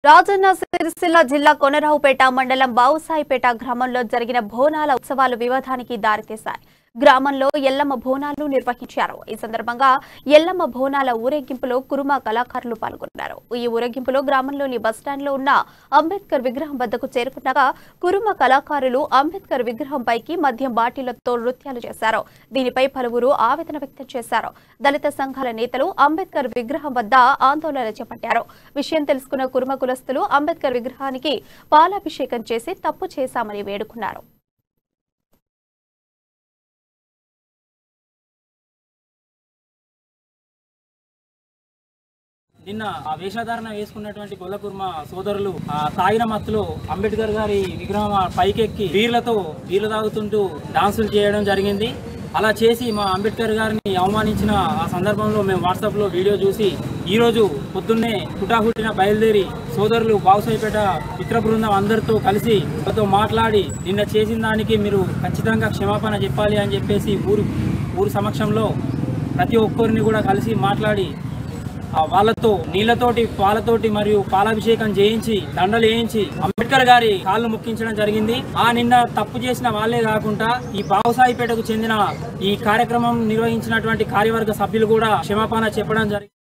రాజన్న సిరిసిల్ల జిల్లా కొనరావుపేట మండలం బావుసాయిపేట గ్రామంలో జరిగిన బోనాల ఉత్సవాలు వివాదానికి దారితీశాయి. గ్రామంలో ఎల్లమ్మ బోనాలు నిర్వహించారు. ఈ సందర్భంగా ఎల్లమ్మ బోనాల ఊరేగింపులో కురుమ కళాకారులు పాల్గొన్నారు. ఈ ఊరేగింపులో గ్రామంలోని బస్టాండ్లో ఉన్న అంబేద్కర్ విగ్రహం వద్దకు చేరుకున్నగా కురుమ కళాకారులు అంబేద్కర్ విగ్రహం పైకి మద్యం బాటిళ్లతో నృత్యాలు చేశారు. దీనిపై పలువురు ఆవేదన వ్యక్తం చేశారు. దళిత సంఘాల నేతలు అంబేద్కర్ విగ్రహం వద్ద ఆందోళన చేపట్టారు. విషయం తెలుసుకున్న కురుమ కులస్తులు అంబేద్కర్ విగ్రహానికి పాలాభిషేకం చేసి తప్పు చేశామని వేడుకున్నారు. నిన్న ఆ వేషధారణ వేసుకున్నటువంటి గొల్లకుర్మ సోదరులు తాగిన మత్తులో అంబేద్కర్ గారి విగ్రహం పైకెక్కి బీర్లు తాగుతుంటూ డాన్సులు చేయడం జరిగింది. అలా చేసి మా అంబేద్కర్ గారిని అవమానించిన ఆ సందర్భంలో మేము వాట్సాప్లో వీడియో చూసి ఈరోజు పొద్దున్నే హుటాహుటిన బయలుదేరి సోదరులు బావుసాయిపేట మిత్ర బృందం అందరితో కలిసి వాళ్ళతో మాట్లాడి నిన్న చేసిన దానికి మీరు ఖచ్చితంగా క్షమాపణ చెప్పాలి అని చెప్పేసి ఊరు సమక్షంలో ప్రతి ఒక్కరిని కూడా కలిసి మాట్లాడి వాళ్ళతో నీళ్లతోటి పాలతోటి మరియు పాలాభిషేకం చేయించి దండలు వేయించి అంబేద్కర్ గారి కాళ్ళు మొక్కించడం జరిగింది. నిన్న తప్పు చేసిన వాళ్ళే కాకుండా ఈ బావుసాయిపేటకు చెందిన ఈ కార్యక్రమం నిర్వహించినటువంటి కార్యవర్గ సభ్యులు కూడా క్షమాపణ చెప్పడం జరిగింది.